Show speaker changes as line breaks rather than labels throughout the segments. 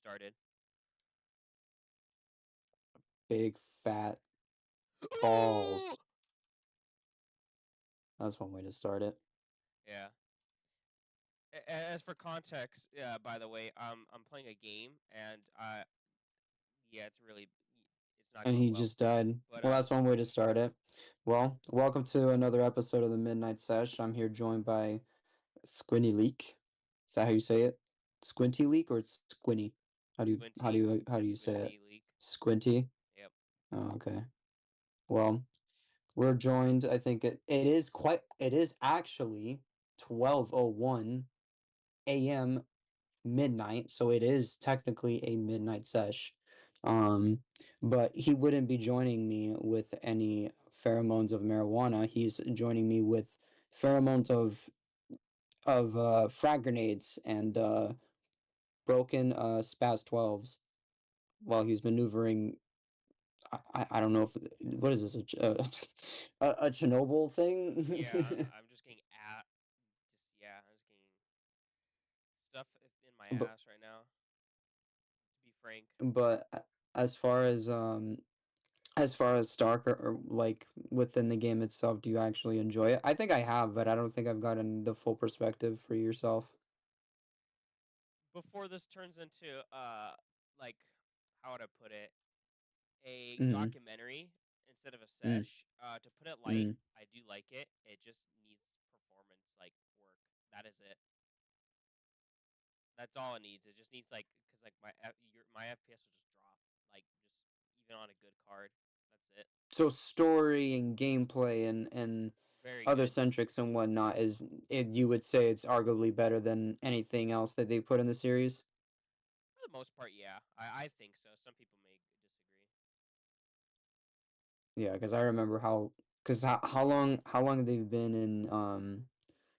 started.
Big fat balls. That's one way to start it.
Yeah. As for context, by the way, I'm playing a game and yeah, it's not
And
going
he
well.
just died.
But
Well, that's one way to start it. Well, welcome to another episode of the Midnight Sesh. I'm here joined by Squinty Leak. Is that how you say it? Squinty Leak or it's Squinty?
Squinty,
How do you say it?
Squinty leak.
Squinty?
Yep.
Oh, okay. Well, we're joined. I think it is actually 12:01 a.m. midnight, so it is technically a midnight sesh. Um, but he wouldn't be joining me with any pheromones of marijuana. He's joining me with pheromones of frag grenades and broken spaz 12s while he's maneuvering. I don't know if what is this a Chernobyl
Yeah,
thing.
I'm just getting just yeah, I'm just getting stuff in my
but
ass right now. To be frank.
but as far as Stark or like within the game itself, do you actually enjoy it? I think I have, but I don't think I've gotten the full perspective for yourself.
Before this turns into like how would I put it? A
Mm,
documentary instead of a
mm,
sesh. To put it light,
mm.
I do like it. It just needs performance like work. That is it. That's all it needs. It just needs because like my FPS will just drop just even on a good card. That's it.
So story and gameplay and
Very
other
good.
centrics and whatnot you would say it's arguably better than anything else that they put in the series?
For the most part, yeah, I think so. Some people may disagree.
Yeah, because I remember because how long they've been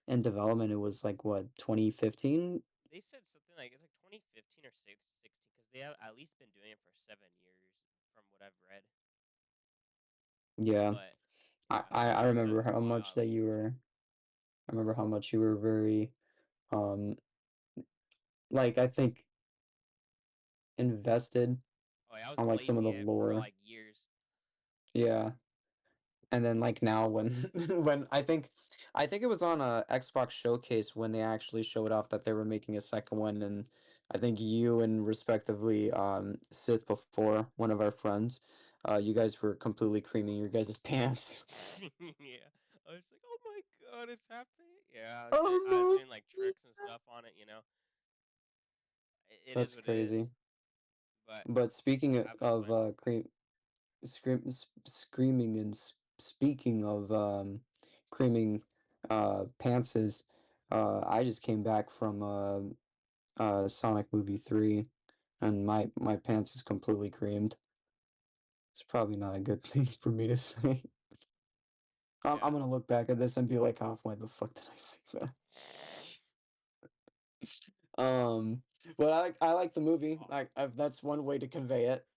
in development. It was like what 2015.
They said something like it's like 2015 or 16 because they have at least been doing it for 7 years from what I've read.
Yeah,
But yeah,
I
so
remember
it's a
how
while
much
at least.
I remember how much you were very um like I think invested
Oh, yeah, I was
on like some of
glazing
the
it for
lore.
like years.
Yeah. And then like now when when I think it was on a Xbox showcase when they actually showed off that they were making a second one, and I think you and respectively Sith before one of our friends, you guys were completely creaming your guys' pants.
Yeah, I was like, oh my god, it's happening. Yeah, I was
Oh
doing like
my
tricks and stuff on it. It is
That's
what it is.
crazy.
But
But speaking
it happens,
of
man.
screaming and speaking of creaming pantses, I just came back from Sonic Movie 3, and my pants is completely creamed. It's probably not a good thing for me to say. I'm
Yeah.
gonna look back at this and be like, oh, why the fuck did I say that? Um, but I like the movie. That's one way to convey it.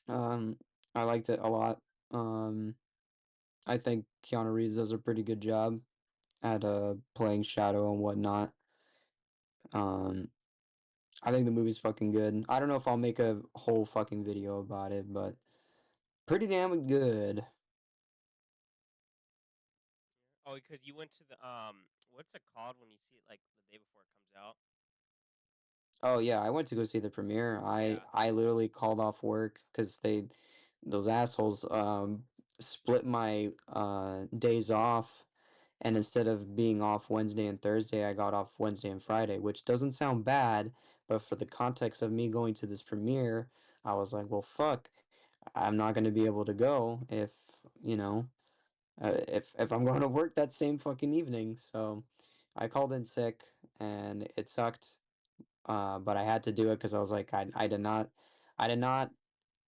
Um, I liked it a lot. Um, I think Keanu Reeves does a pretty good job at playing Shadow and whatnot. Um, I think the movie's fucking good. I don't know if I'll make a whole fucking video about it, but pretty damn good.
Oh, because you went to the what's it called when you see it like the day before it comes out?
Oh yeah, I went to go see the premiere.
Yeah.
I literally called off work because those assholes split my days off, and instead of being off Wednesday and Thursday, I got off Wednesday and Friday, which doesn't sound bad, but for the context of me going to this premiere, I was like, well, fuck, I'm not going to be able to go if, if I'm going to work that same fucking evening. So I called in sick and it sucked. But I had to do it because I was like, I did not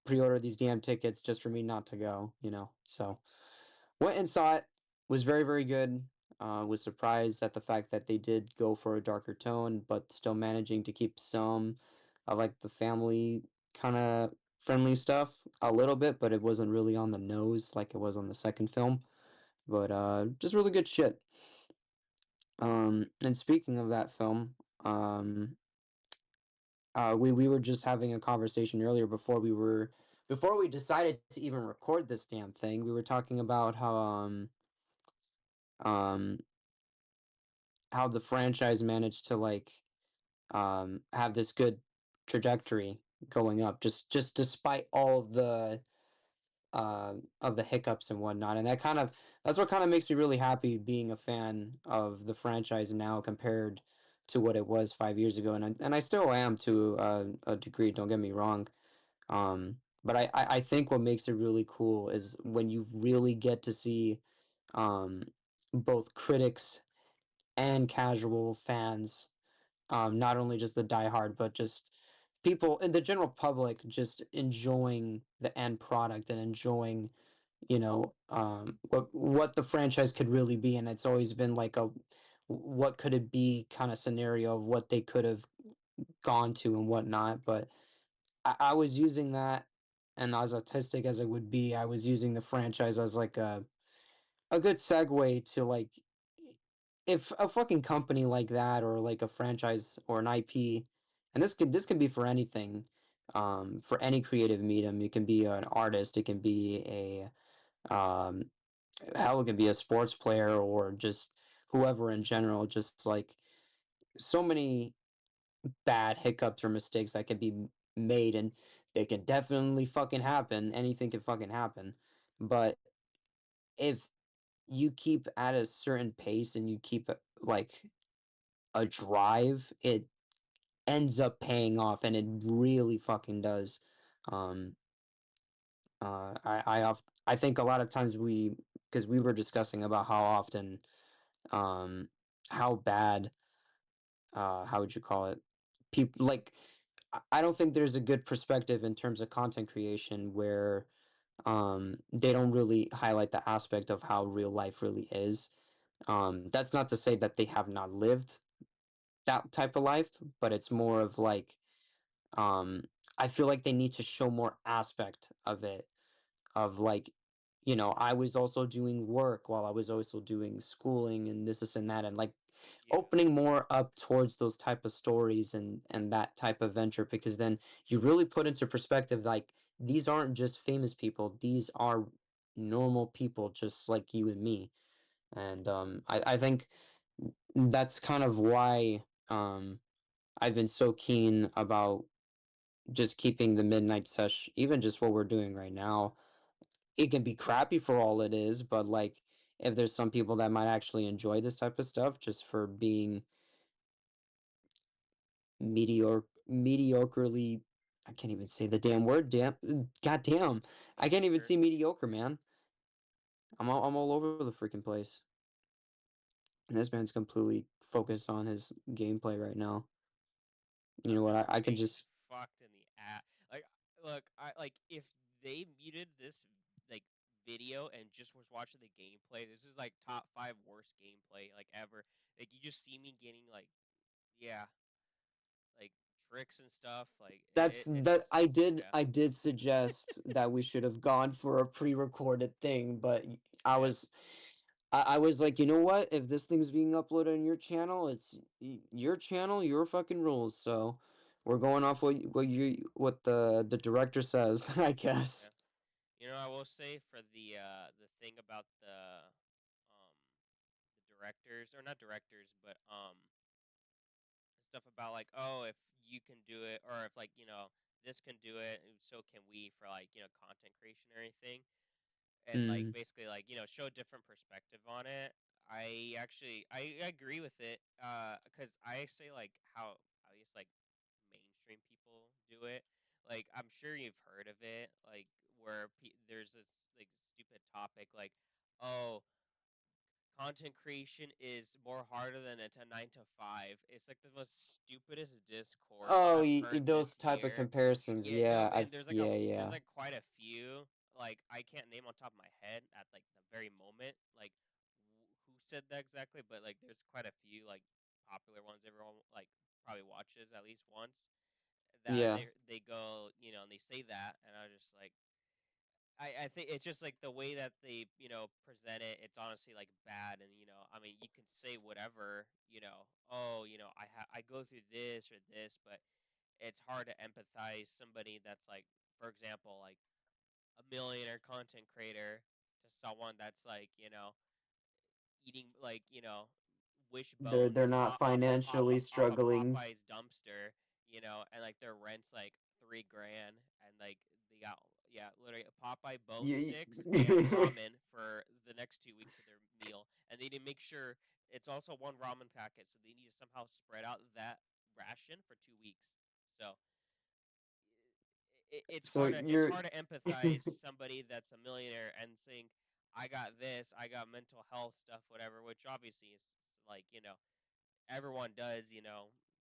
pre-order these damn tickets just for me not to go, So went and saw it. Was very, very good. Was surprised at the fact that they did go for a darker tone, but still managing to keep some of like the family kind of friendly stuff a little bit, but it wasn't really on the nose like it was on the second film. But just really good shit. And speaking of that film, we were just having a conversation earlier before we decided to even record this damn thing. We were talking about um how the franchise managed to like have this good trajectory going up, just despite all of the hiccups and whatnot. And that's what kind of makes me really happy being a fan of the franchise now compared to what it was 5 years ago. And I still am to a degree. Don't get me wrong. But I think what makes it really cool is when you really get to see um, both critics and casual fans, not only just the diehard, but just people in the general public just enjoying the end product and enjoying, what the franchise could really be. And it's always been like a what could it be kind of scenario of what they could have gone to and whatnot. But I was using that, and as autistic as it would be, I was using the franchise as like a good segue to like if a fucking company like that or like a franchise or an IP, and this can be for anything, for any creative medium. It can be an artist, it can be a um, hell, it can be a sports player or just whoever in general. Just like so many bad hiccups or mistakes that could be made, and they can definitely fucking happen. Anything can fucking happen, but if you keep at a certain pace and you keep like a drive, it ends up paying off, and it really fucking does. Um, I think a lot of times because we were discussing about how often, um, how bad, how would you call it? People like, I don't think there's a good perspective in terms of content creation where they don't really highlight the aspect of how real life really is. That's not to say that they have not lived that type of life, but it's more of like um I feel like they need to show more aspect of it, of like, I was also doing work while I was also doing schooling and this and that, and like
Yeah.
opening more up towards those type of stories and that type of venture, because then you really put into perspective like these aren't just famous people, these are normal people just like you and me. And I think that's kind of why I've been so keen about just keeping the midnight sesh, even just what we're doing right now. It can be crappy for all it is, but like if there's some people that might actually enjoy this type of stuff just for being mediocrely, I can't even say the damn word, god damn. I can't even
Mediocre.
say mediocre, man. I'm all over the freaking place. And this man's completely focused on his gameplay right now. You know
I'm
what?
just
I can
getting
just
fucked in the ass. Like, look, I like if they muted this like video and just was watching the gameplay. This is like top 5 worst gameplay like ever. Like you just see me getting like, yeah, like tricks and stuff. Like
That's that
it's yeah,
I did suggest that we should have gone for a pre-recorded thing, but I
yeah,
was I was like, you know what? If this thing's being uploaded on your channel, it's your channel, your fucking rules. So we're going off what the director says, I
yeah.
guess.
You know, I will say for the thing about um the directors or not directors, but stuff about like, oh, if you can do it, or if like this can do it, and so can we for like content creation or anything, and like
Mm,
basically like show a different perspective on it. I agree with it, because I say like how at least like mainstream people do it. Like I'm sure you've heard of it, like where there's this like stupid topic like, oh, content creation is more harder than a 9 to 5. It's like the most stupidest discourse
oh,
I've heard
those
this
type of
year.
comparisons.
Yeah, no,
Yeah,
and there's like
yeah,
there's
yeah.
like quite a few. Like I can't name on top of my head at like the very moment like who said that exactly, but like there's quite a few like popular ones everyone like probably watches at least once, that
Yeah.
they go and they say that, and I just like I think it's just like the way that they present it. It's honestly like bad, and I mean you can say whatever, oh I go through this or this, but it's hard to empathize somebody that's like, for example, like a millionaire content creator to someone that's like, eating like,
They're
wishbones
not
off
financially
of a
struggling.
Popeye's dumpster, and like their rent's like 3 grand, and like they got, yeah, literally Popeye bone
You,
sticks and ramen for the next 2 weeks of their meal, and they need to make sure it's also one ramen packet, so they need to somehow spread out that ration for 2 weeks. So it's
so
hard to it's
you're
hard to empathize somebody that's a millionaire and saying, I got this, I got mental health stuff, whatever, which obviously is like, everyone does,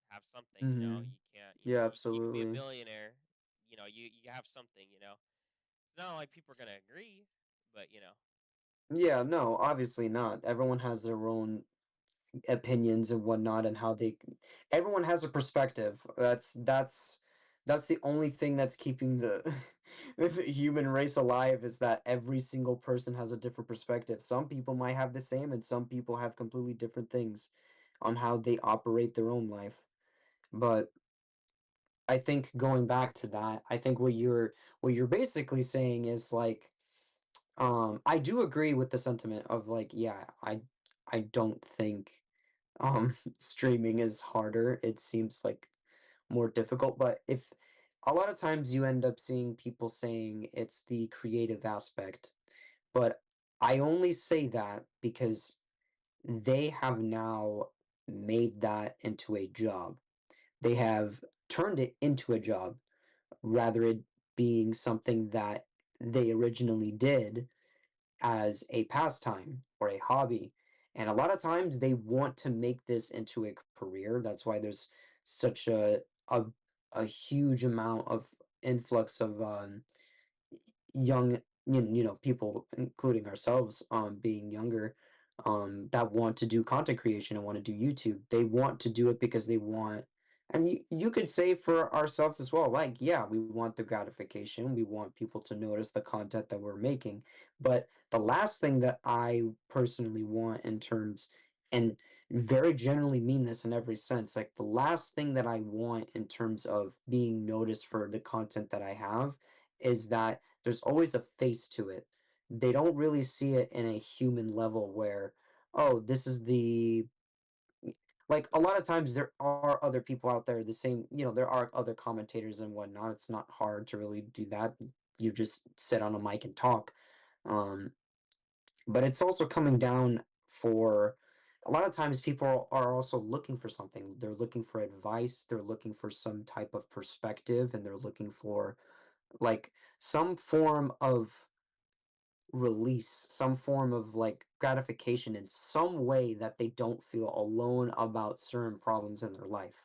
have something,
Mhm.
you can't,
Yeah,
you can be a
absolutely.
billionaire, you have something, it's not like people are gonna agree, but
Yeah, no, obviously not. Everyone has their own opinions and whatnot, and how they. Everyone has a perspective. That's the only thing that's keeping the the human race alive, is that every single person has a different perspective. Some people might have the same, and some people have completely different things on how they operate their own life. But I think going back to that, I think what you're basically saying is like, I do agree with the sentiment of like, yeah, I don't think streaming is harder. It seems like more difficult, but if a lot of times you end up seeing people saying it's the creative aspect, but I only say that because they have now made that into a job. They have turned it into a job rather it being something that they originally did as a pastime or a hobby. And a lot of times they want to make this into a career. That's why there's such a, a huge amount of influx of young people, including ourselves, being younger, that want to do content creation and want to do YouTube. They want to do it because they want, and you could say for ourselves as well, like, yeah, we want the gratification, we want people to notice the content that we're making. But the last thing that I personally want in terms, and very generally mean this in every sense, like the last thing that I want in terms of being noticed for the content that I have, is that there's always a face to it. They don't really see it in a human level where, oh, this is the, like, a lot of times there are other people out there the same, there are other commentators and whatnot. It's not hard to really do that. You just sit on a mic and talk. Um, but it's also coming down for a lot of times people are also looking for something. They're looking for advice, they're looking for some type of perspective, and they're looking for like some form of release, some form of like gratification in some way that they don't feel alone about certain problems in their life.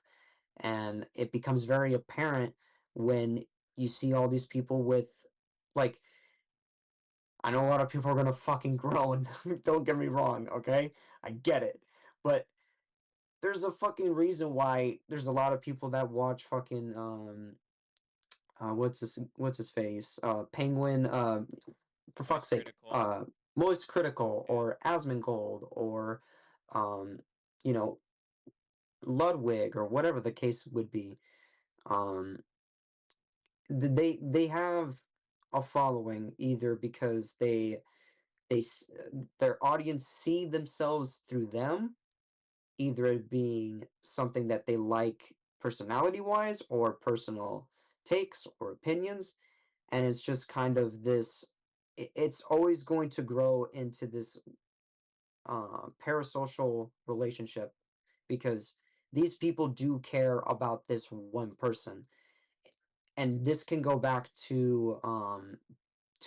And it becomes very apparent when you see all these people with, like, I know a lot of people are gonna fucking groan. Don't get me wrong, okay? I get it. But there's a fucking reason why there's a lot of people that watch fucking what's his face? Penguin, for fuck's
Moist
sake,
critical,
Most Critical
yeah,
or Asmongold or um, you know, Ludwig or whatever the case would be. Um, they have a following either because their audience see themselves through them, either it being something that they like personality wise or personal takes or opinions, and it's just kind of this, it's always going to grow into this parasocial relationship, because these people do care about this one person. And this can go back to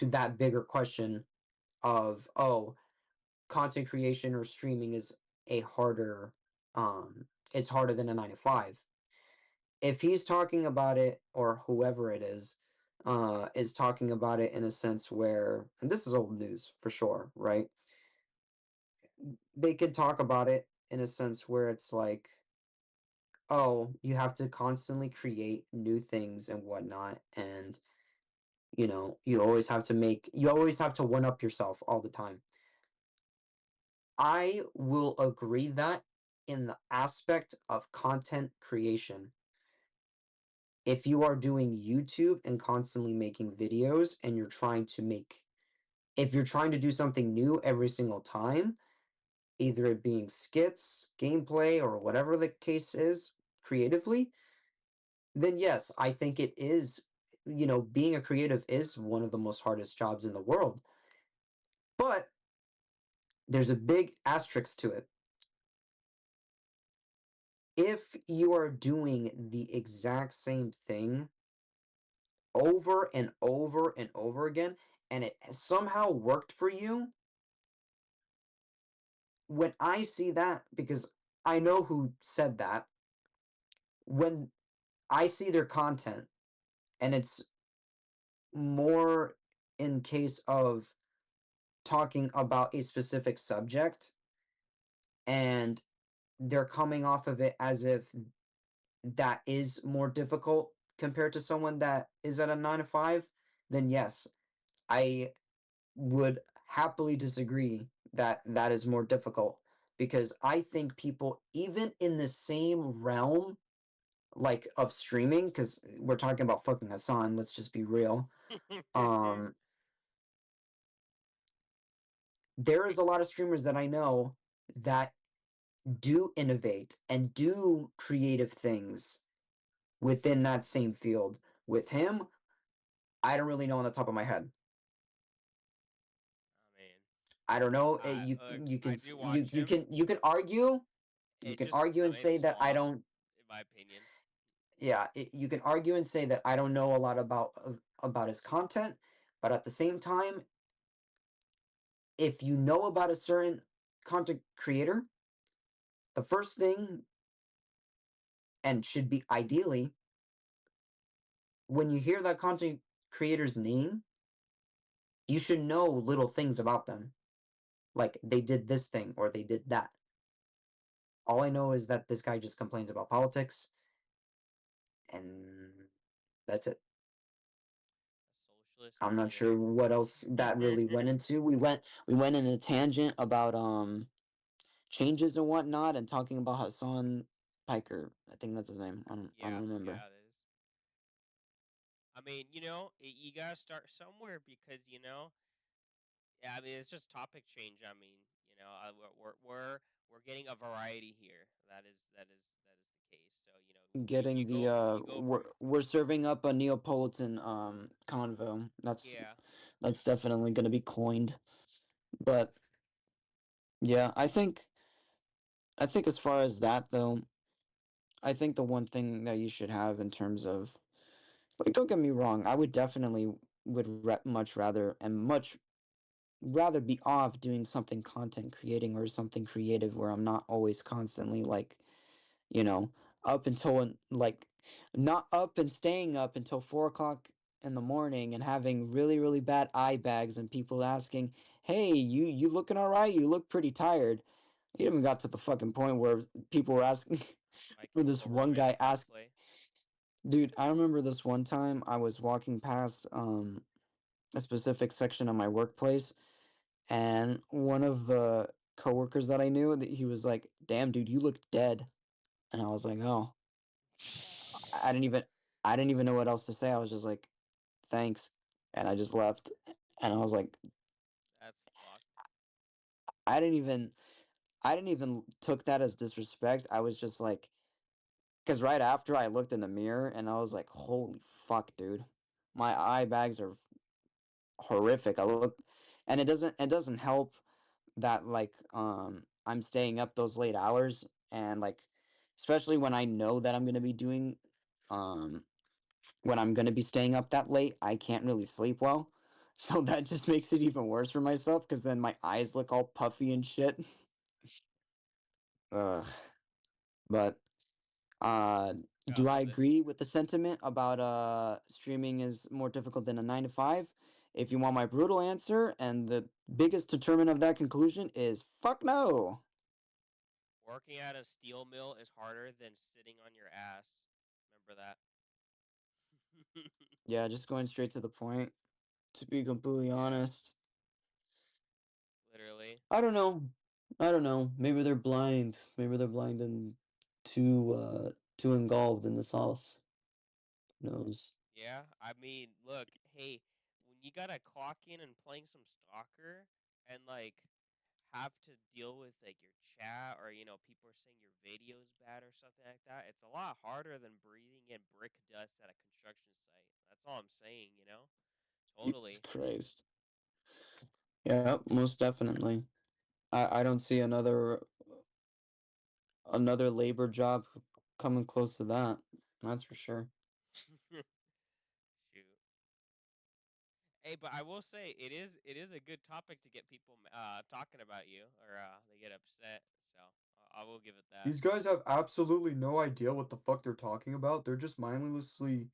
that bigger question of, oh, content creation or streaming is a harder it's harder than a 9 to 5. If he's talking about it, or whoever it is talking about it in a sense where, and this is old news for sure, right? They could talk about it in a sense where it's like, oh, you have to constantly create new things and whatnot, and you always have to one up yourself all the time. I will agree that in the aspect of content creation, If you are doing YouTube and constantly making videos and you're trying to make if you're trying to do something new every single time, either it being skits, gameplay, or whatever the case is creatively, then yes, I think it is, being a creative is one of the most hardest jobs in the world. But there's a big asterisk to it. If you are doing the exact same thing over and over and over again, and it has somehow worked for you, when I see that, because I know who said that, when I see their content and it's more in case of talking about a specific subject and they're coming off of it as if that is more difficult compared to someone that is at a 9 to 5, then yes, I would happily disagree that that is more difficult because I think people, even in the same realm, like of streaming, because we're talking about fucking Hassan, let's just be real. Um, there is a lot of streamers that I know that do innovate and do creative things within that same field. With him, I don't really know on the top of my head.
Oh man,
I don't know.
I
You
look,
you can
I do watch
you
him.
can you can argue. You
It
can
just,
argue
I
and
mean, it's
say that I
slog,
don't.
in my opinion.
Yeah, you can argue and say that I don't know a lot about his content, but at the same time, if you know about a certain content creator, the first thing and should be ideally when you hear that content creator's name, you should know little things about them. Like they did this thing or they did that. All I know is that this guy just complains about politics and that's it.
A socialist
I'm not sure
dictator.
what else that really went into. We went in a tangent about changes and whatnot and talking about Hassan Piker. I think that's his name. I don't
Yeah,
remember.
yeah, it is. I mean, you gotta start somewhere because yeah, I mean, it's just topic change. I mean, we're getting a variety here. That is the case. So
Getting the
you go from
we're serving up a Neapolitan convo.
yeah.
That's definitely gonna be coined. But yeah, I think as far as that though, I think the one thing that you should have in terms of like don't get me wrong, I would definitely would much rather and much rather be off doing something content creating or something creative where I'm not always constantly like, you know, up until like not up and staying up until 4 o'clock in the morning and having really, really bad eye bags and people asking, hey, you looking all right? You look pretty tired. You even got to the fucking point where people were asking
Like
for
a
this
horror
one
movie
guy asked
cosplay.
dude, I remember this one time I was walking past a specific section of my workplace and one of the coworkers that I knew, he was like, "Damn, dude, you look dead." And I was like, "Oh." I didn't even I didn't even know what else to say. I was just like, "Thanks." And I just left. And I was like,
That's fucked.
I didn't even I didn't even took that as disrespect. I was just like cuz right after I looked in the mirror and I was like, "Holy fuck, dude. My eye bags are horrific." I look and it doesn't help that like I'm staying up those late hours and like especially when I know that I'm going to be doing um when I'm going to be staying up that late, I can't really sleep well. So that just makes it even worse for myself cuz then my eyes look all puffy and shit. Ugh. But uh
Gotta
do I
love it.
agree with the sentiment about streaming is more difficult than a 9 to 5? If you want my brutal answer and the biggest determinant of that conclusion is fuck no.
Working at a steel mill is harder than sitting on your ass. Remember that.
Yeah, just going straight to the point. To be completely
Yeah,
honest,
literally.
I don't know. I don't know. Maybe they're blind. Maybe they're blind and too engulfed in the sauce. knows?
Yeah, I mean, look, hey, when you gotta clock in and playing some stalker and like have to deal with like your chat or people are saying your video's bad or something like that, it's a lot harder than breathing in brick dust at a construction site. That's all I'm saying.
Jesus
Totally.
Christ. Yeah, most definitely. I don't see another labor job coming close to that. That's for sure.
Shoot. Hey, but I will say it is a good topic to get people talking about you or they get upset. So I will give it that.
These guys have absolutely no idea what the fuck they're talking about. They're just mindlessly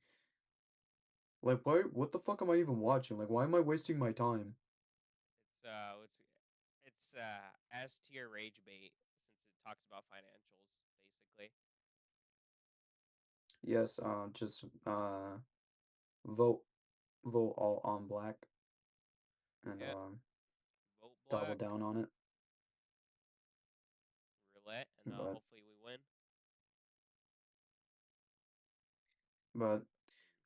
like, why? What the fuck am I even watching? Like, why am I wasting my time?
It's S tier rage bait since it talks about financials basically.
Yes, just vote vote all on black and
Yeah, vote
double
black
down on it.
roulette and
But
hopefully we win.
but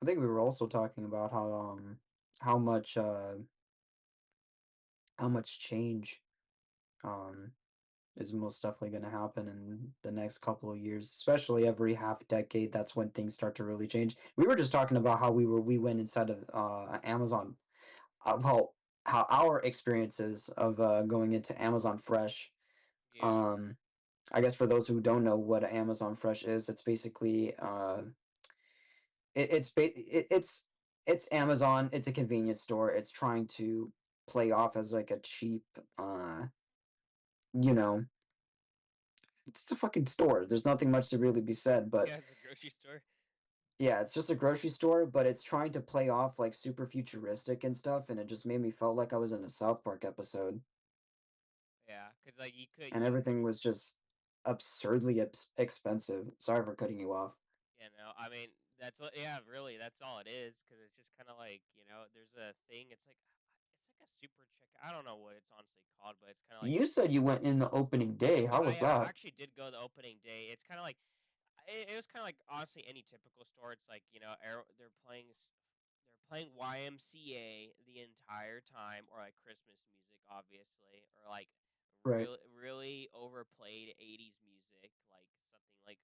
I think we were also talking about how much how much change um is most definitely going to happen in the next couple of years, especially every half decade. That's when things start to really change. We were just talking about how we went inside of Amazon, well, how our experiences of going into Amazon Fresh.
Yeah.
Um, I guess for those who don't know what Amazon Fresh is, it's basically it's Amazon. It's a convenience store. It's trying to play off as like a cheap, you know, it's a fucking store. There's nothing much to really be said, but
Yeah, it's a grocery store.
yeah, it's just a grocery store, but it's trying to play off like super futuristic and stuff, and it just made me felt like I was in a South Park episode,
Yeah, cuz like you could
and
you
everything was just absurdly expensive. Sorry for cutting you off.
I mean yeah, really that's all it is cuz it's just kind of like, there's a thing it's like a super check. I don't know what it's honestly called, but it's kind of like
You said you went in the opening day. How was
I
that?
actually did go the opening day. It's kind of like it was kind of like honestly any typical store. It's like they're playing YMCA the entire time, or like Christmas music, obviously, or like
Right.
really overplayed '80s music, like something like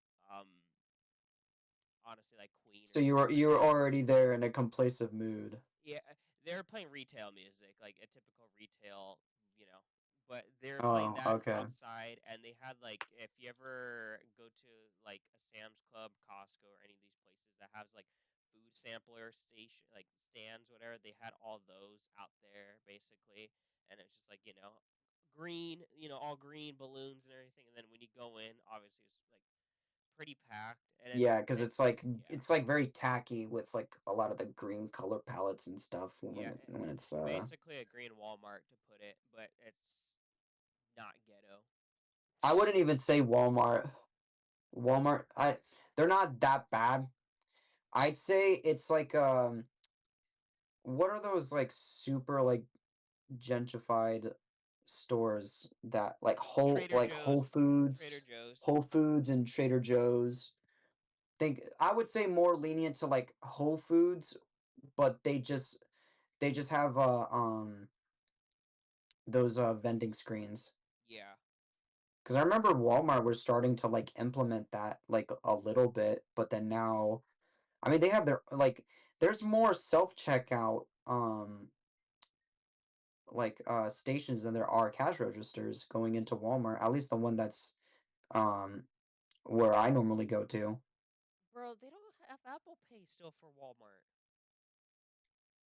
honestly like Queen or
So
something like
you were
that.
already there in a complacent mood.
Yeah, they're playing retail music, like a typical retail, you know. But they're playing
Oh,
that
okay.
outside, and they had like if you ever go to like a Sam's Club, Costco, or any of these places that has like food sampler station, like stands, whatever, they had all those out there basically, and it's just like green, all green balloons and everything. And then when you go in, obviously it's like pretty packed, and
Yeah,
it's
because
it's yeah.
it's like very tacky with like a lot of the green color palettes and stuff
Yeah,
when it's
basically a green Walmart to put it, but it's not ghetto.
I wouldn't even say Walmart. They're not that bad. I'd say it's like what are those like super like gentrified stores that
Trader
Whole
Joe's. Trader
Foods,
Joe's.
Whole Foods and Trader Joe's. Think I would say more lenient to like Whole Foods, but they just have those vending screens.
Yeah.
Because I remember Walmart was starting to like implement that like a little bit, but then now, I mean, they have their like there's more self checkout stations than there are cash registers going into Walmart. At least the one that's um where I normally go to.
Bro, they don't have Apple Pay still for Walmart.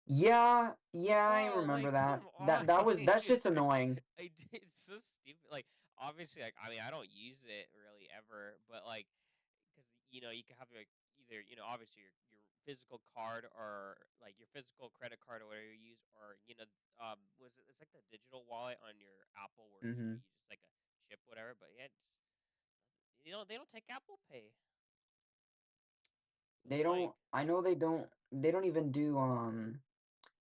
Yeah, yeah, I
Bro,
remember
like,
that.
come on.
That shit's annoying.
It's so stupid. Like, obviously, like, I mean, I don't use it really ever, but like, because you can have like either obviously your physical card or like your physical credit card or whatever you use, or was it's like the digital wallet on your Apple where
Hmm.
you just like a chip whatever. But yeah, they don't take Apple Pay. It's
They
annoying.
don't. I know they don't even do.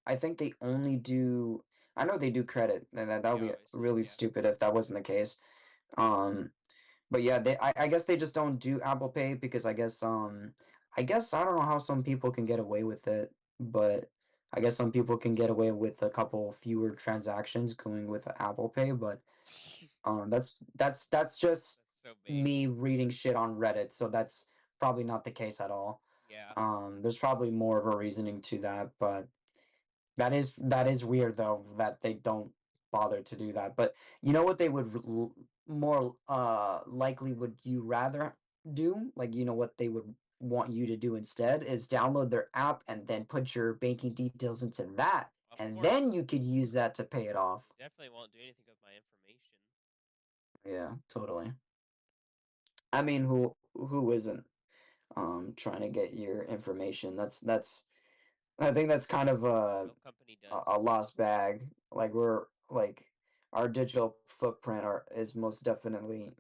I think they only do. I know they do credit, and that would
Yeah,
be
obviously,
really
yeah.
stupid if that wasn't the case. Um, but yeah, I guess they just don't do Apple Pay because I guess I guess I don't know how some people can get away with it, but I guess some people can get away with a couple fewer transactions going with Apple Pay, but that's just
That's so
me
basic.
reading shit on Reddit, so that's probably not the case at all.
Yeah.
There's probably more of a reasoning to that, but that is weird though that they don't bother to do that. But you know what they would more likely would you rather do? Like you know what they would want you to do instead is download their app and then put your banking details into that,
Of
and then
course.
you could use that to pay it off.
Definitely won't do anything with my information.
Yeah, totally. I mean, who isn't trying to get your information? That's I think that's kind of
No company
a
does.
lost bag. Like we're like our digital footprint is most definitely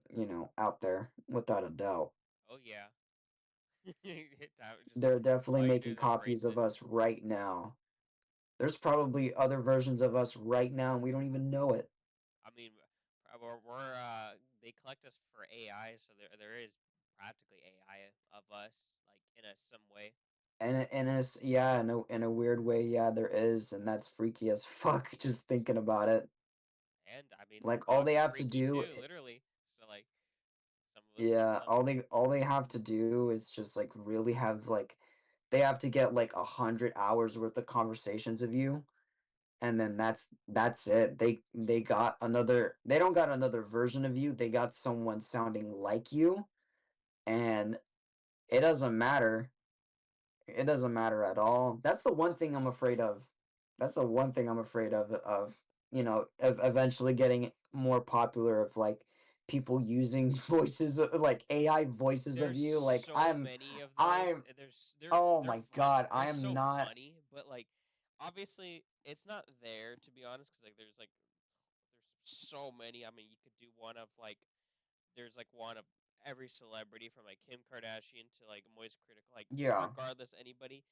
out there without a doubt.
Oh yeah. Just
They're definitely
all you do
making
is erase
copies of
it.
us right now. There's probably other versions of us right now and we don't even know it.
I mean, we're they collect us for AI, so there is practically AI of us, like in a some way.
And it's yeah, in a weird way, yeah, there is, and that's freaky as fuck just thinking about it.
And I mean,
Like all they
probably
have to
freaky
do
too, literally. So like, some of
Yeah,
them.
all they have to do is just like really have like they have to get like 100 hours worth of conversations of you, and then that's it. They got another they don't got another version of you. They got someone sounding like you, and it doesn't matter. It doesn't matter at all. That's the one thing I'm afraid of. That's the one thing I'm afraid of eventually getting more popular of like people using voices like AI voices of
There's
you. Like
so many of those.
I'm oh
They're
my God, I
they're
am
so
not
funny, but like, obviously it's not there to be honest, because like there's so many. I mean, you could do one of like there's like one of every celebrity from like Kim Kardashian to like Moist Critical, like
yeah.
regardless anybody.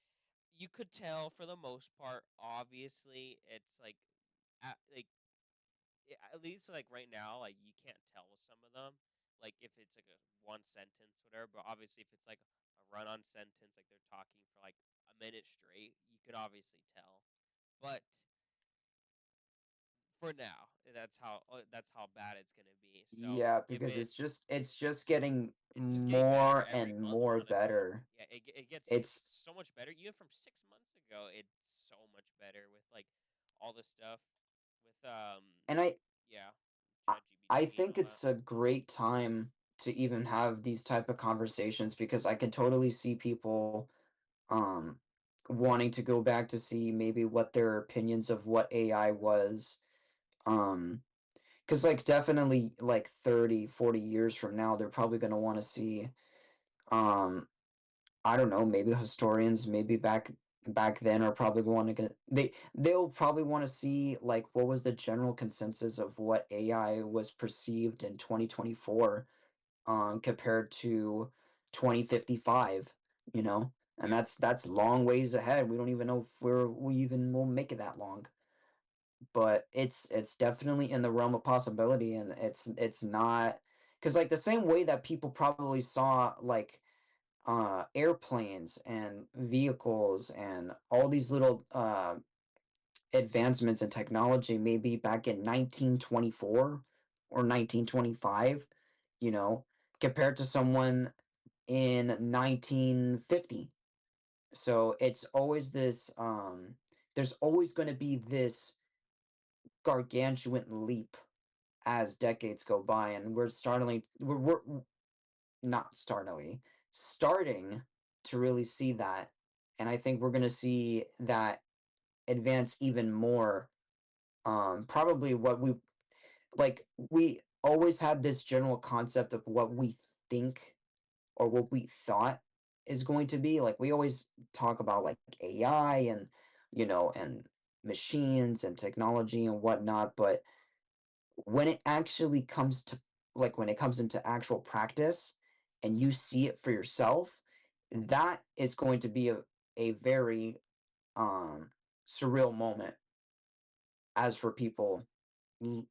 You could tell for the most part. Obviously, it's like at least like right now, like you can't tell with some of them. Like if it's like a one sentence, whatever. But obviously, if it's like a run-on sentence, like they're talking for like a minute straight, you could obviously tell. But for now, that's how bad it's gonna be. So
Yeah,
give
because
it.
it's just getting
It's just getting better
more
every
and
month.
more
Honestly,
better.
yeah, it's
It's
so much better. Even from 6 months ago, it's so much better with like all the stuff with
and
yeah,
I I
ChatGPT and
think
all that.
it's a great time to even have these type of conversations because I can totally see people um wanting to go back to see maybe what their opinions of what AI was. Because like definitely like 30, 40 years from now they're probably going to want to see um I don't know, maybe historians maybe back then are probably going to they'll probably want to see like what was the general consensus of what AI was perceived in 2024 compared to 2055, you know? And
Yeah,
that's long ways ahead. We don't even know if we even will make it that long. But it's definitely in the realm of possibility, and it's not because like the same way that people probably saw like airplanes and vehicles and all these little advancements in technology maybe back in 1924 or 1925, you know, compared to someone in 1950. So it's always this there's always going to be this gargantuan leap as decades go by, and we're not startlingly starting to really see that, and I think we're going to see that advance even more. Probably what we always had this general concept of what we think or what we thought is going to be. Like we always talk about like AI and and machines and technology and whatnot, but when it actually comes to like when it comes into actual practice and you see it for yourself, that is going to be a very um surreal moment as for people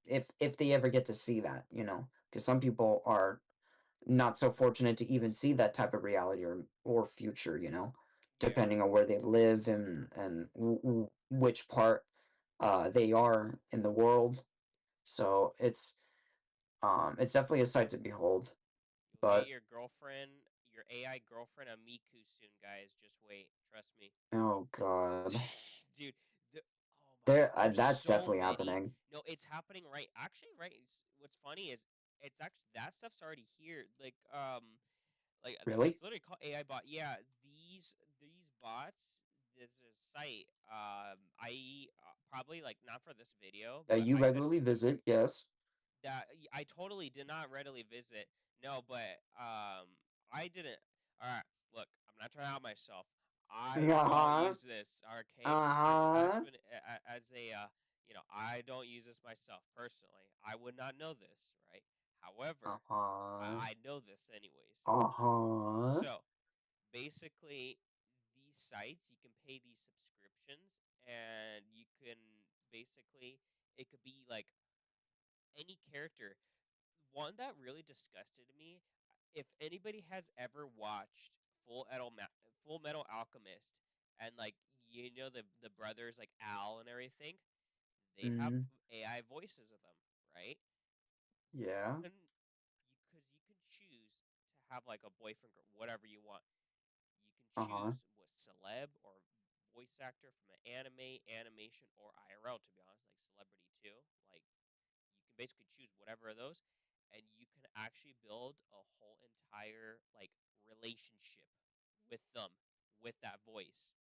if they ever get to see that, because some people are not so fortunate to even see that type of reality or future,
Yeah.
depending on where they live and which part they are in the world. So it's definitely a sight to behold.
You'll get
But
your girlfriend, your AI girlfriend, a Miku soon, guys. Just wait. Trust me.
oh god,
Dude, the, oh my god,
there
there's
that's
so
definitely
many.
happening.
No, it's happening right. Actually, right. What's funny is it's actually that stuff's already here.
Really?
It's literally called AI bot. Yeah, these bots. There's a site. I probably like not for this video,
That
but
you regularly visit, yes.
I totally did not readily visit. No, but I didn't. All right, look, I'm not trying to out myself. I don't
Uh-huh.
use this. Okay,
Uh-huh.
as a I don't use this myself personally. I would not know this, right? However,
Uh-huh.
I know this anyways.
Uh-huh.
So basically, these sites you can pay these subscriptions, and you can basically it could be like any character. One that really disgusted me. If anybody has ever watched Full Metal Alchemist, and like the brothers like Al and everything, they have
Mm,
AI voices of them, right? You
yeah.
can you can choose to have like a boyfriend or whatever you want. You can
Uh-huh.
choose what celeb or voice actor from an anime, animation, or IRL. To be honest, like celebrity too. Like you can basically choose whatever of those, and you can actually build a whole entire like relationship with them with that voice,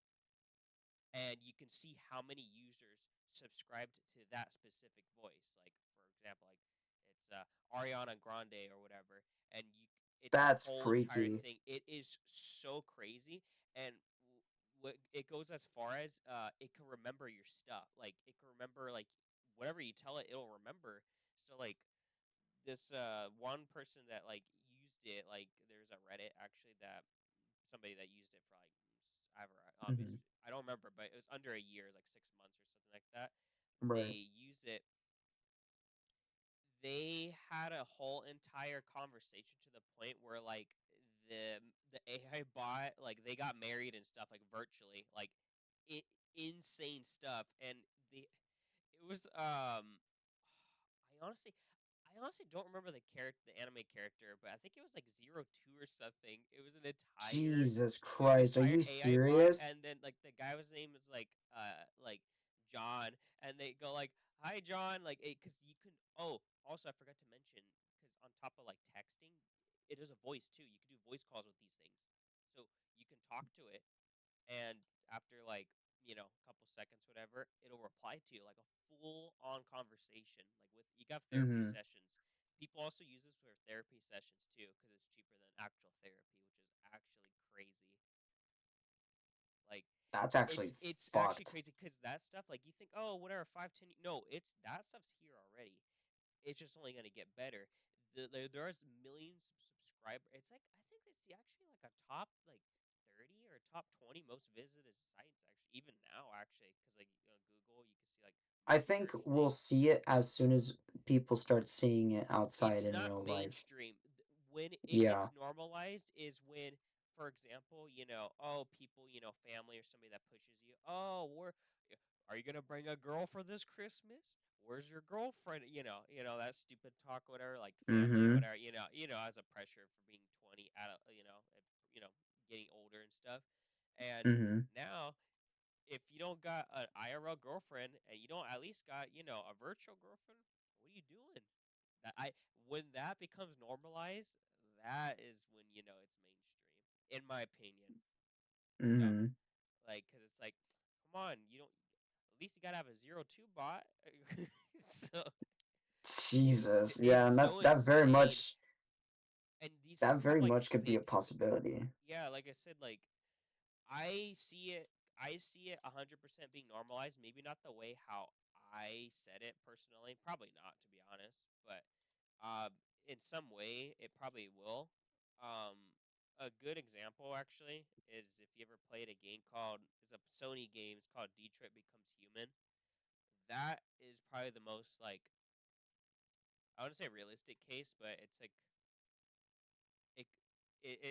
and you can see how many users subscribed to that specific voice. Like for example, like it's Ariana Grande or whatever, and it's a
That's
whole entire
freaky.
thing. It is so crazy, and it goes as far as it can remember your stuff. Like it can remember like whatever you tell it, it'll remember. So like this one person that like used it, like there's a Reddit actually that somebody that used it for like ever obvious.
Mm-hmm.
I don't remember, but it was under a year, like 6 months or something like that.
Right.
They used it. They had a whole entire conversation to the point where like the the AI bot like they got married and stuff like virtually like it insane stuff and it was I honestly don't remember the anime character, but I think it was like 02 or something.
Jesus
It was an
Christ, are
entire
you
AI bot,
serious?
and then like the guy was name is like John, and they go like, "Hi John," like because you can. Oh, also I forgot to mention because on top of like texting, it is a voice too. You can do voice calls with these things, so you can talk to it, and after like a couple seconds whatever it'll reply to you like a full on conversation like with you got therapy
Mm-hmm.
sessions. People also use this for therapy sessions too because it's cheaper than actual therapy, which is actually crazy. Like
That's actually
it's actually
fucked.
crazy because that stuff like you think oh whatever 5 10 no it's that stuff's here already. It's just only going to get better. There's millions of subscribers. It's like I think it's actually like a top like 30 or top 20 most visited sites actually even now actually because like Google you can see like
I
most
think
search
we'll
things.
see it as soon as people start seeing it outside
It's
in
not
real life.
mainstream. When it
Yeah.
gets normalized is when, for example, oh, people, family or somebody that pushes you. Oh, are you gonna bring a girl for this Christmas? Where's your girlfriend? That stupid talk, whatever, like family,
Mm-hmm.
whatever. As a pressure for being 20, getting older and stuff. And
Mm-hmm.
now if you don't got an IRL girlfriend and you don't at least got, a virtual girlfriend, what are you doing? That I When that becomes normalized, that is when it's mainstream, in my opinion. So,
Mm-hmm.
like, cause it's like, come on, you don't. At least you gotta have a 02 bot. So
Jesus.
it's
Yeah, and
so
that very
insane,
much
and these
that
things have
very
like
much could be a
fake.
possibility.
Yeah, like I said, like I see it. I see it 100% being normalized. Maybe not the way how I said it personally. Probably not, to be honest. But uh, in some way, it probably will. A good example actually is if you ever played a game called is a Sony game. It's called Detroit Becomes Human. That is probably the most like I wouldn't say realistic case, but it's like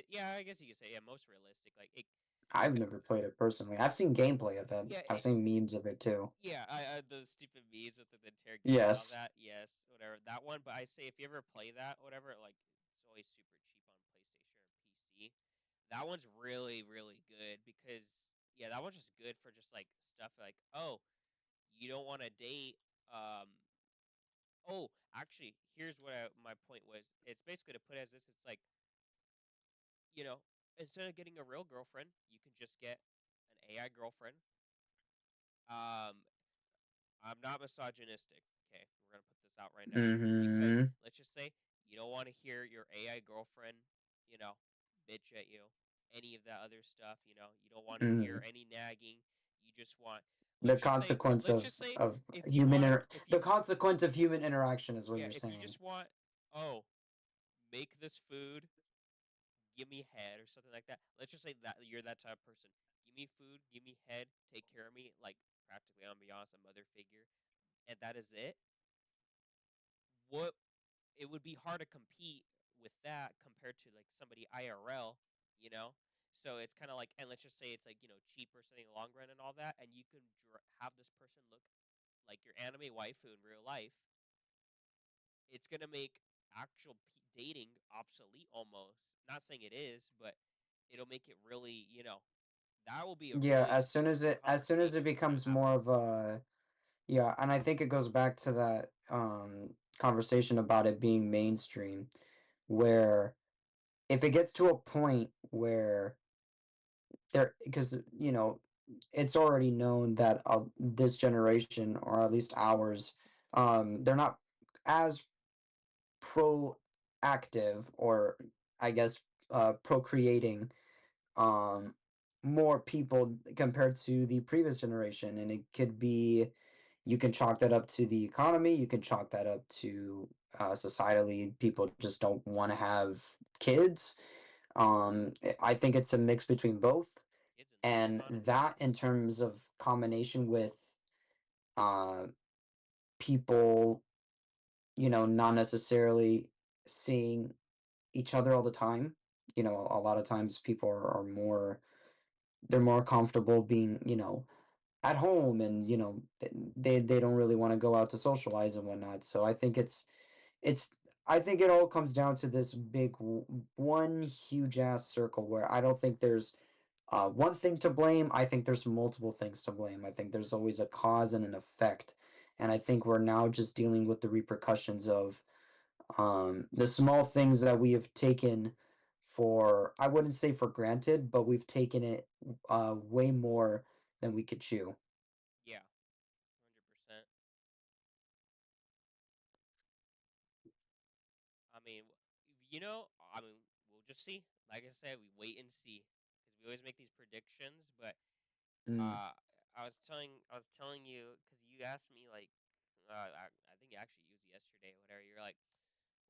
yeah, I guess you could say yeah, most realistic. Like it
I've
could,
never played it personally. I've seen gameplay of it.
yeah,
I've seen memes of it too.
yeah, the stupid memes with the interrogation, all
Yes.
that. Yes, whatever that one. But I say if you ever play that, whatever, like it's always super cheap on PlayStation or PC. That one's really really good because yeah, that one's just good for just like stuff like oh you don't want to date oh actually here's what my point was. It's basically to put it as this. It's like you know instead of getting a real girlfriend, you can just get an AI girlfriend. Um, I'm not misogynistic. Okay, we're gonna put this out right now because
Mm-hmm.
let's just say you don't want to hear your AI girlfriend, you know, bitch at you, any of that other stuff. You don't want to
Mm-hmm.
hear any nagging. You just want.
The consequence
Let's just say
of
if you want, if
the
you,
consequence of human interaction is what
yeah,
you're
if you
saying.
just want, oh, make this food, give me head or something like that. Let's just say that you're that type of person. Give me food, give me head, take care of me, like practically, I'm gonna be honest, a mother figure, and that is it. What it would be hard to compete with that compared to like somebody IRL, you know. So it's kind of like, and let's just say it's like cheaper, something in the long run and all that, and you can have this person look like your anime waifu in real life. It's gonna make actual dating obsolete almost. Not saying it is, but it'll make it really, that will be a
Yeah,
really interesting
as soon as it
conversation to
becomes
have
more
on.
of a yeah, and I think it goes back to that conversation about it being mainstream, where if it gets to a point where there, because it's already known that this generation, or at least ours, they're not as proactive, or I guess procreating um more people compared to the previous generation, and it could be, you can chalk that up to the economy, you can chalk that up to societally people just don't want to have kids. I think it's a mix between both,
Kids in this
and
economy.
that in terms of combination with uh people, not necessarily seeing each other all the time. A lot of times people are more, they're more comfortable being, at home, and they don't really want to go out to socialize and whatnot. So I think it's I think it all comes down to this big one huge ass circle, where I don't think there's one thing to blame. I think there's multiple things to blame. I think there's always a cause and an effect, and I think we're now just dealing with the repercussions of the small things that we have taken for, I wouldn't say for granted, but we've taken it way more than we could chew.
Yeah, 100%. I mean, I mean, we'll just see. Like I said, we wait and see because we always make these predictions. But
Mm,
uh, I was telling you because you asked me like, I think actually it was yesterday, or whatever. You're like,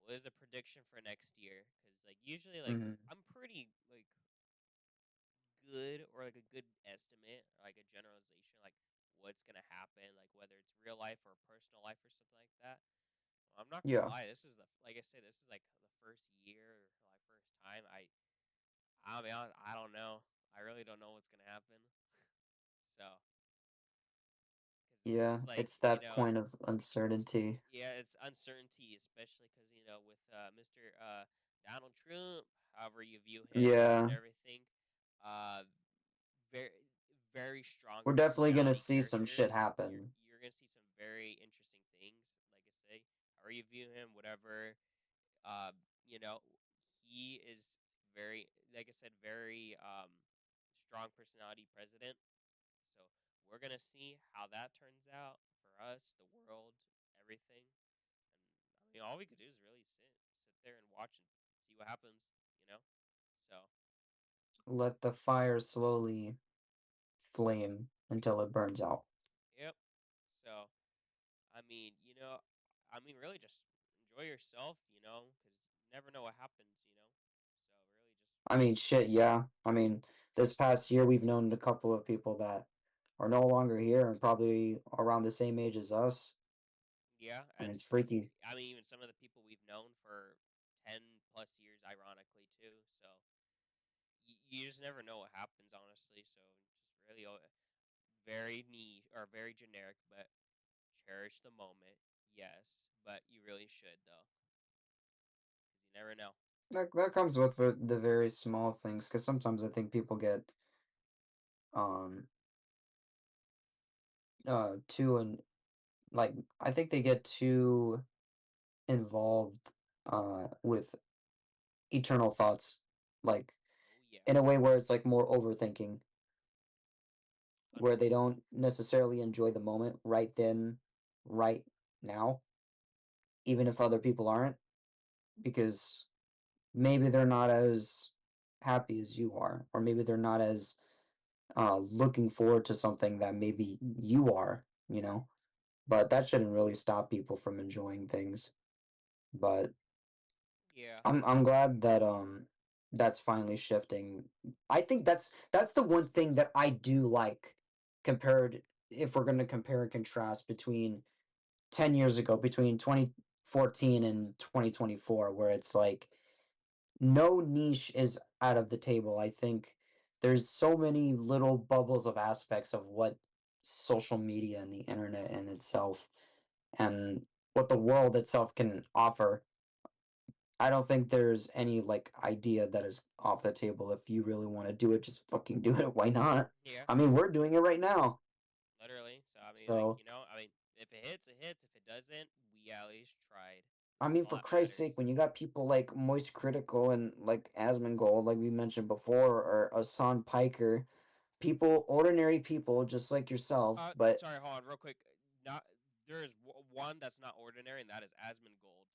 what is the prediction for next year? Because like usually like
hmm
I'm pretty like good or like a good estimate or like a generalization like what's gonna happen like whether it's real life or personal life or something like that. I'm not gonna
Yeah,
lie. This is like I said. This is like the first year, or like first time. I'll be honest. I don't know. I really don't know what's gonna happen. So,
yeah,
because like
it's that point of uncertainty.
yeah, it's uncertainty, especially because with Mr. Donald Trump, however you view him and
Yeah,
everything, uh, very very strong
we're definitely gonna
personality
see some
character.
shit happen.
You're gonna see some very interesting things. Like I say, however you view him, whatever. Uh, you know, he is very, like I said, very strong personality president. So we're gonna see how that turns out for us, the world, everything. And I mean, all we could do is really sit there and watch and see what happens. You know. So
Let the fire slowly flame until it burns out.
yep. So I mean, I mean, really just enjoy yourself. Because you never know what happens. So really just
I mean, shit, yeah. I mean, this past year we've known a couple of people that are no longer here and probably around the same age as us,
yeah,
and
and
it's freaky.
I mean, even some of the people we've known for 10 plus years, ironically too. So you just never know what happens, honestly. So just really very niche or very generic, but cherish the moment. Yes, but you really should though, because you never know.
That comes with the very small things, because sometimes I think people get um too, and like, I think they get too involved with eternal thoughts, like,
Oh yeah,
in a way where it's like more overthinking, where they
100%.
don't necessarily enjoy the moment right then, right now, even if other people aren't, because maybe they're not as happy as you are, or maybe they're not as looking forward to something that maybe you are, you know. But that shouldn't really stop people from enjoying things. But
Yeah,
I'm glad that that's finally shifting. I think that's the one thing that I do like, compared, if we're going to compare and contrast between 10 years ago, between 2014 and 2024, where it's like no niche is out of the table. I think there's so many little bubbles of aspects of what social media and the internet in itself, and what the world itself can offer. I don't think there's any like idea that is off the table. If you really want to do it, just fucking do it. Why not?
yeah,
I mean, we're doing it right now.
literally. So I mean, like
So,
I mean, if it hits, it hits. If it doesn't, we at least tried.
I
That's
mean,
all
for
that
Christ's
matters.
sake, when you got people like Moist Critical and like Asmongold, like we mentioned before, or Asan Piker, people, ordinary people just like yourself, but
Sorry, hold on, real quick. Not there is one that's not ordinary, and that is Asmon Gold.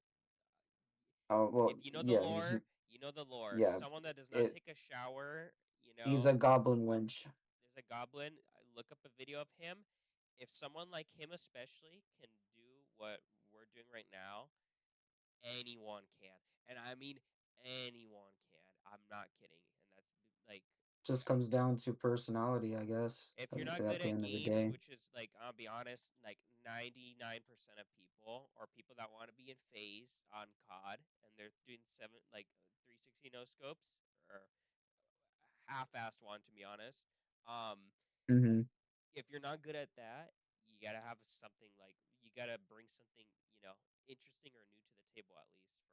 oh well,
If you know the
yeah, he's,
lore, you know the lore.
yeah,
Someone that does not
it,
take a shower,
he's a goblin wench.
there's a goblin. Look up a video of him. If someone like him, especially, can do what we're doing right now, anyone can. And I mean, anyone can. I'm not kidding. And that's like,
Just comes down to personality, I guess,
if you're not
at
good
the
at
end of the
games,
day.
which is like, I'll be honest, like 99% of people, or people that want to be in phase on COD, and they're doing 360 no scopes, or half-assed one, to be honest. Um,
Mm-hmm.
if you're not good at that, you gotta have something like, you gotta bring something, interesting or new to the table, at least for,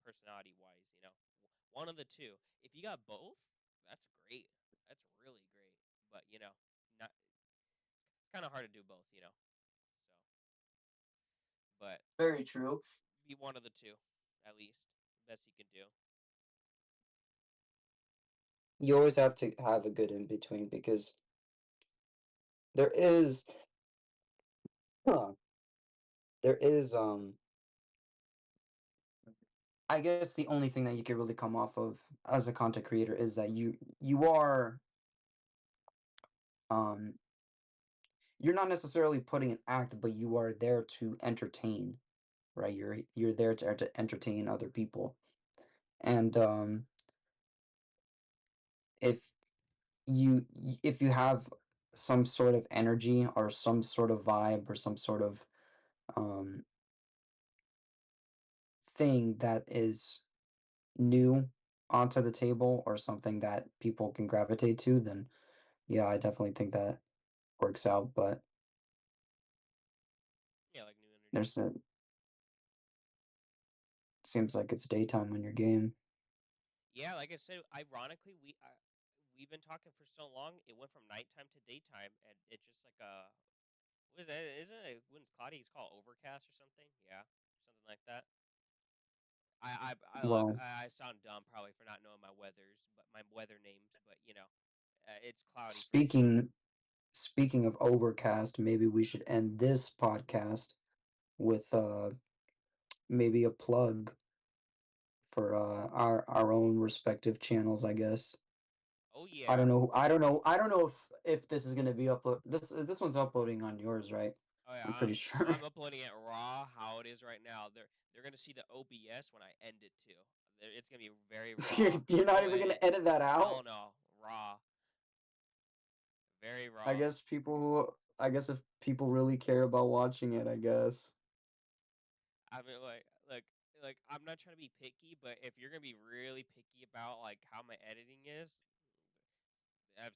personality wise. One of the two. If you got both, that's great. That's really great. But not. It's kind of hard to do both. So, but
Very true.
be one of the two, at least. Best you can do.
You always have to have a good in between, because there is, huh, there is, I guess the only thing that you could really come off of as a content creator is that you are, um you're not necessarily putting an act, but you are there to entertain, right? You're there to entertain other people. And if if you have some sort of energy, or some sort of vibe, or some sort of um thing that is new onto the table, or something that people can gravitate to, then yeah, I definitely think that works out. But
Yeah, like new energy.
there's a seems like it's daytime on your game.
Yeah, like I said, ironically, we've been talking for so long. It went from nighttime to daytime, and it's just like a, what is that? Isn't it when it's cloudy? It's called overcast or something. Yeah, something like that. I look.
Well,
I sound dumb probably for not knowing my weathers, but my weather names. But it's cloudy for sure.
speaking speaking of overcast, maybe we should end this podcast with maybe a plug for our own respective channels, I guess.
Oh
I don't
yeah.
know. I don't know if this is gonna be upload. This one's uploading on yours, right?
Oh yeah.
I'm pretty sure.
I'm uploading it raw how it is right now. They're gonna see the OBS when I end it too. It's gonna be very raw.
You're not
No
even gonna
edit.
edit that out.
Hell no. Raw. Very
I
raw.
guess people who I guess if people really care about watching it, I guess.
I mean, like I'm not trying to be picky, but if you're gonna be really picky about like how my editing is, That's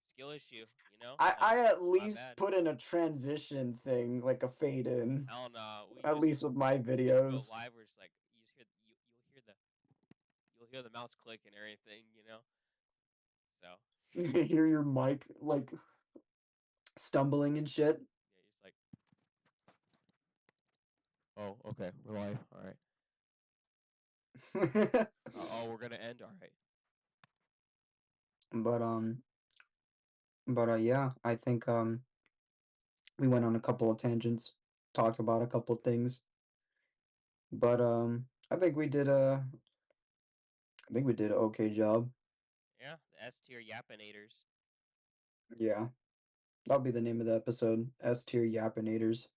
skill issue, you know.
I at
My
least
bad.
put in a transition thing, like a fade in.
Hell no. We
At
just
least with my
go
videos.
live. We're just like you just hear you'll hear the mouse click and everything, you know. So
You hear your mic like stumbling and shit.
yeah, just like oh okay, we're live. All right. Oh, we're gonna end. All right.
But yeah, I think we went on a couple of tangents, talked about a couple of things. But I think we did an okay job.
Yeah, the S tier Yappinators.
Yeah. That'll be the name of the episode. S tier Yappinators.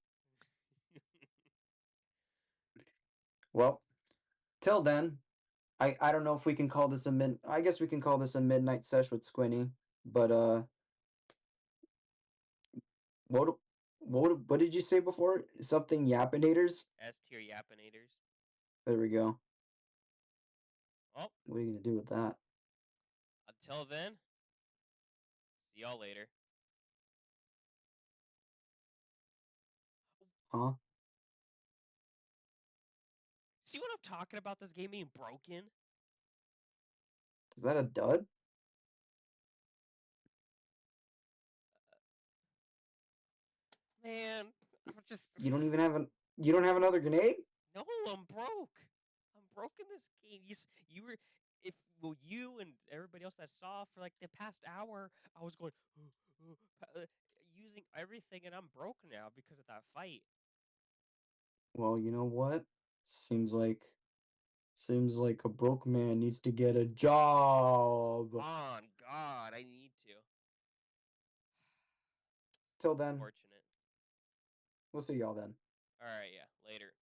Well, till then, I don't know if we can call this I guess we can call this a midnight sesh with Squinny. But what what did you say before? Something Yappinators?
S tier Yappinators.
There we go.
Oh,
What are you gonna do with that?
until then, see y'all later.
Huh?
See what I'm talking about? This game being broken.
Is that a dud?
Man, I'm just
You don't even have you don't have another grenade?
no. I'm broke. I'm broke in this game. You were if well you and everybody else that saw for like the past hour, I was going using everything, and I'm broke now because of that fight.
Well, you know what? Seems like a broke man needs to get a job.
On God, I need to.
Till then,
Fortunate.
we'll see y'all then.
All right, yeah, later.